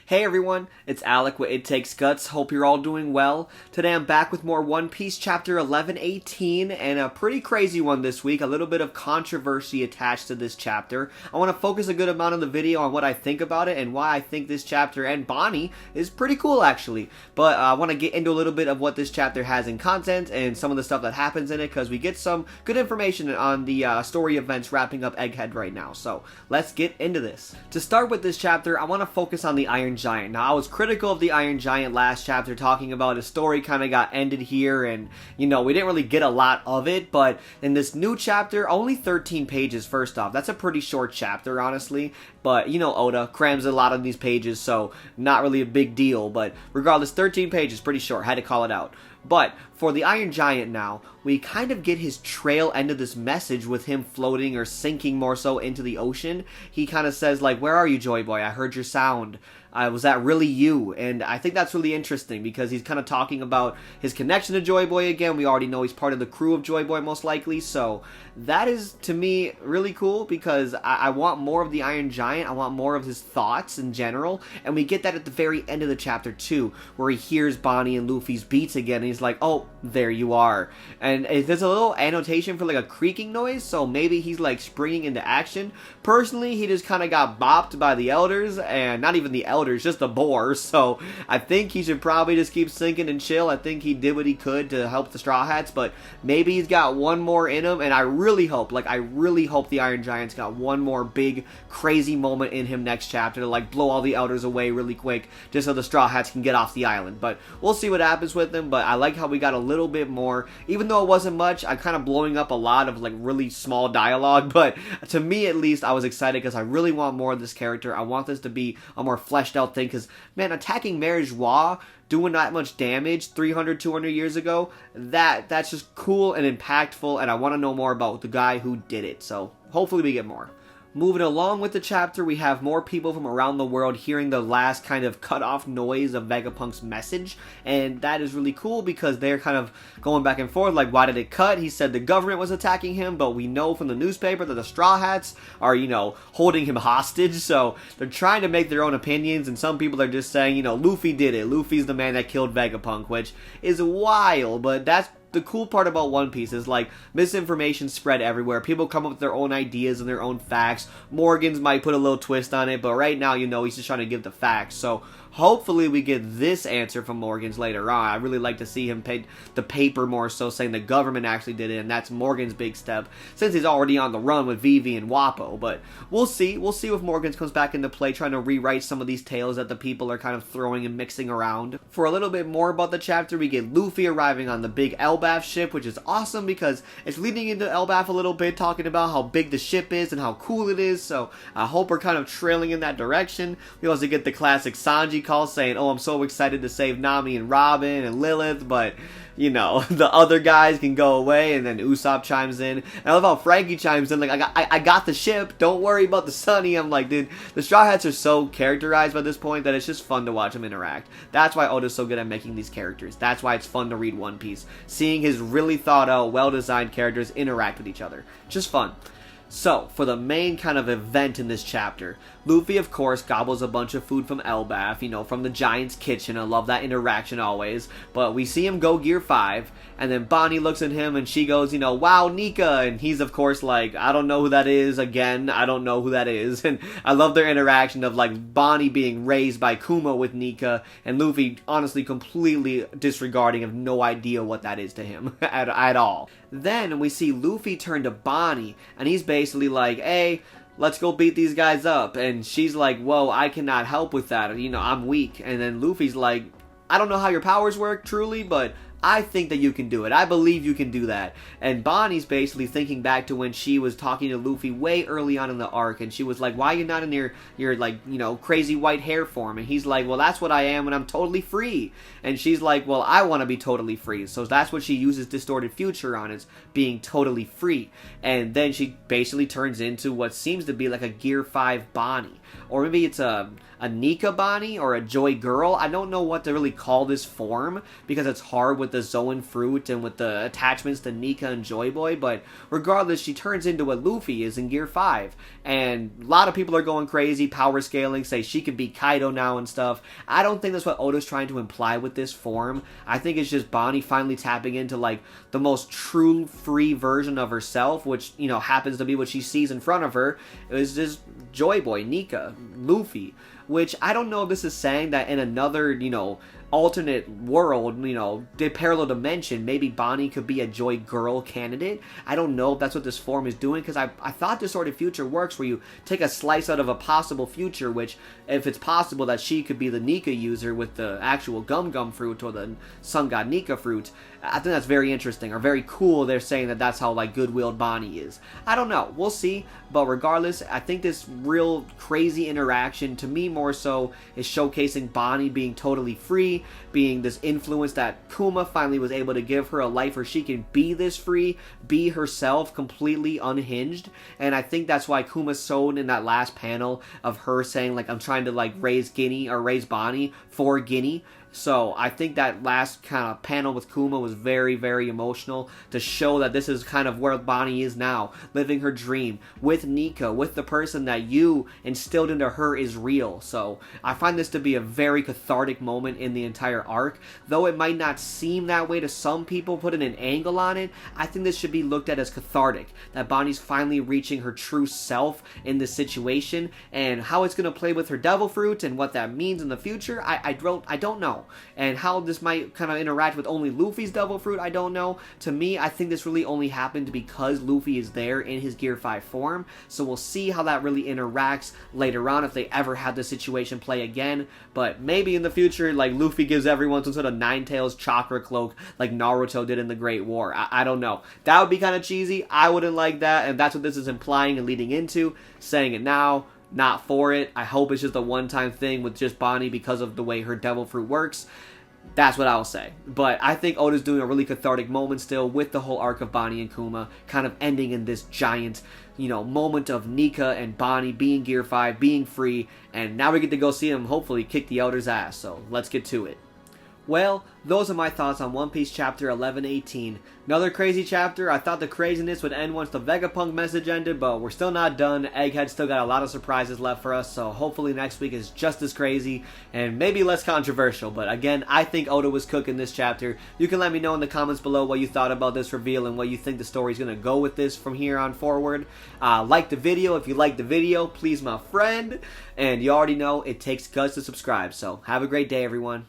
Hey everyone, it's Alec with It Takes Guts. Hope you're all doing well. Today I'm back with more One Piece chapter 1118 and a pretty crazy one this week. A little bit of controversy attached to this chapter. I want to focus a good amount of the video on what I think about it and why I think this chapter and Bonnie is pretty cool actually. But I want to get into a little bit of what this chapter has in content and some of the stuff that happens in it because we get some good information on the story events wrapping up Egghead right now. So let's get into this. To start with this chapter, I want to focus on the Iron Giant. Now, I was critical of the Iron Giant last chapter, talking about his story kind of got ended here, and, you know, we didn't really get a lot of it, but in this new chapter, only 13 pages, first off. That's a pretty short chapter, honestly, but, you know, Oda crams a lot of these pages, so not really a big deal, but regardless, 13 pages, pretty short, had to call it out. But for the Iron Giant now, we kind of get his trail end of this message with him floating or sinking more so into the ocean. He kind of says, like, "Where are you, Joy Boy? I heard your sound. Was that really you?" And I think that's really interesting because he's kind of talking about his connection to Joy Boy again. We already know he's part of the crew of Joy Boy most likely. So that is, to me, really cool because I want more of the Iron Giant. I want more of his thoughts in general. And we get that at the very end of the chapter too, where he hears Bonnie and Luffy's beats again. And he's like, "Oh, there you are." And there's a little annotation for like a creaking noise. So maybe he's like springing into action. Personally, he just kind of got bopped by the elders, and not even the elders, just the boar. So I think he should probably just keep sinking and chill. I think he did what he could to help the Straw Hats, but maybe he's got one more in him, and I really hope the Iron Giant's got one more big crazy moment in him next chapter to like blow all the elders away really quick just so the Straw Hats can get off the island. But we'll see what happens with him. But I like how we got a little bit more, even though it wasn't much. I'm kind of blowing up a lot of like really small dialogue, but to me at least I was excited because I really want more of this character. I want this to be a more fleshed out thing because, man, attacking Mary Joie, doing that much damage 300, 200 years ago, that's just cool and impactful, and I want to know more about the guy who did it. So hopefully we get more. Moving along with the chapter, we have more people from around the world hearing the last kind of cut-off noise of Vegapunk's message, and that is really cool because they're kind of going back and forth, like, why did it cut? He said the government was attacking him, but we know from the newspaper that the Straw Hats are, you know, holding him hostage, so they're trying to make their own opinions, and some people are just saying, you know, Luffy did it. Luffy's the man that killed Vegapunk, which is wild, but that's the cool part about One Piece is like misinformation spread everywhere. People come up with their own ideas and their own facts. Morgan's might put a little twist on it, but right now, you know, he's just trying to give the facts. So hopefully we get this answer from Morgan's later on. I really like to see him pay the paper more so, saying the government actually did it, and that's Morgan's big step since he's already on the run with Vivi and Wappo. But we'll see. We'll see if Morgan's comes back into play, trying to rewrite some of these tales that the people are kind of throwing and mixing around. For a little bit more about the chapter, we get Luffy arriving on the big Elbaf ship, which is awesome because it's leading into Elbaf a little bit, talking about how big the ship is and how cool it is. So I hope we're kind of trailing in that direction. We also get the classic Sanji call saying, "Oh, I'm so excited to save Nami and Robin and Lilith, but, you know, the other guys can go away." And then Usopp chimes in. And I love how Frankie chimes in, like, I got the ship, don't worry about the Sunny. I'm like, dude, the Straw Hats are so characterized by this point that it's just fun to watch them interact. That's why Oda's so good at making these characters. That's why it's fun to read One Piece. Seeing his really thought out, well-designed characters interact with each other. Just fun. So, for the main kind of event in this chapter, Luffy, of course, gobbles a bunch of food from Elbaf, you know, from the Giant's kitchen. I love that interaction always. But we see him go Gear 5, and then Bonnie looks at him and she goes, you know, "Wow, Nika." And he's, of course, like, "I don't know who that is." Again, I don't know who that is. And I love their interaction of, like, Bonnie being raised by Kuma with Nika, and Luffy honestly completely disregarding, of no idea what that is to him at all. Then we see Luffy turn to Bonnie, and he's basically like, "Hey, let's go beat these guys up." And she's like, "Whoa, I cannot help with that. You know, I'm weak." And then Luffy's like, "I don't know how your powers work truly, but I think that you can do it. I believe you can do that." And Bonnie's basically thinking back to when she was talking to Luffy way early on in the arc, and she was like, "Why are you not in your like, you know, crazy white hair form?" And he's like, "Well, that's what I am when I'm totally free." And she's like, "Well, I want to be totally free." So that's what she uses Distorted Future on, is being totally free. And then she basically turns into what seems to be like a Gear 5 Bonnie. or maybe it's a Nika Bonnie or a Joy Girl. I don't know what to really call this form because it's hard with the Zoan fruit and with the attachments to Nika and Joy Boy, but regardless, she turns into what Luffy is in Gear 5, and a lot of people are going crazy, power scaling, say she could be Kaido now and stuff. I don't think that's what Oda's trying to imply with this form. I think it's just Bonnie finally tapping into like the most true free version of herself, which, you know, happens to be what she sees in front of her, is just Joy Boy, Nika, Luffy. Which I don't know if this is saying that in another, you know, alternate world, you know, the parallel dimension, maybe Bonnie could be a Joy Girl candidate. I don't know if that's what this form is doing, because I thought this sort of future works where you take a slice out of a possible future, which, if it's possible that she could be the Nika user with the actual Gum Gum fruit or the Sun God Nika fruit, I think that's very interesting, or very cool. They're saying that that's how, like, good-willed Bonnie is. I don't know. We'll see. But regardless, I think this real crazy interaction, to me more so, is showcasing Bonnie being totally free, being this influence that Kuma finally was able to give her a life where she can be this free, be herself, completely unhinged. And I think that's why Kuma's sold in that last panel of her saying, like, I'm trying to, like, raise Bonnie for Guinea. So I think that last kind of panel with Kuma was very, very emotional to show that this is kind of where Bonnie is now, living her dream with Nika, with the person that you instilled into her is real. So I find this to be a very cathartic moment in the entire arc. Though it might not seem that way to some people, putting an angle on it, I think this should be looked at as cathartic. That Bonnie's finally reaching her true self in this situation, and how it's going to play with her devil fruit and what that means in the future, I don't know. And how this might kind of interact with only Luffy's devil fruit, I don't know. To me, I think this really only happened because Luffy is there in his Gear 5 form. So we'll see how that really interacts later on, if they ever have this situation play again. But maybe in the future, like, Luffy gives everyone some sort of Nine-Tails chakra cloak like Naruto did in the Great War. I don't know. That would be kind of cheesy. I wouldn't like that, and that's what this is implying and leading into. Saying it now, not for it. I hope it's just a one-time thing with just Bonnie because of the way her devil fruit works. That's what I'll say. But I think Oda's doing a really cathartic moment still with the whole arc of Bonnie and Kuma, kind of ending in this giant, you know, moment of Nika and Bonnie being Gear 5, being free, and now we get to go see them hopefully kick the Elder's ass. So let's get to it. Well, those are my thoughts on One Piece Chapter 1118. Another crazy chapter. I thought the craziness would end once the Vegapunk message ended, but we're still not done. Egghead's still got a lot of surprises left for us, so hopefully next week is just as crazy and maybe less controversial. But again, I think Oda was cooking this chapter. You can let me know in the comments below what you thought about this reveal and what you think the story's going to go with this from here on forward. Like the video if you like the video, please, my friend. And you already know it takes guts to subscribe, so have a great day, everyone.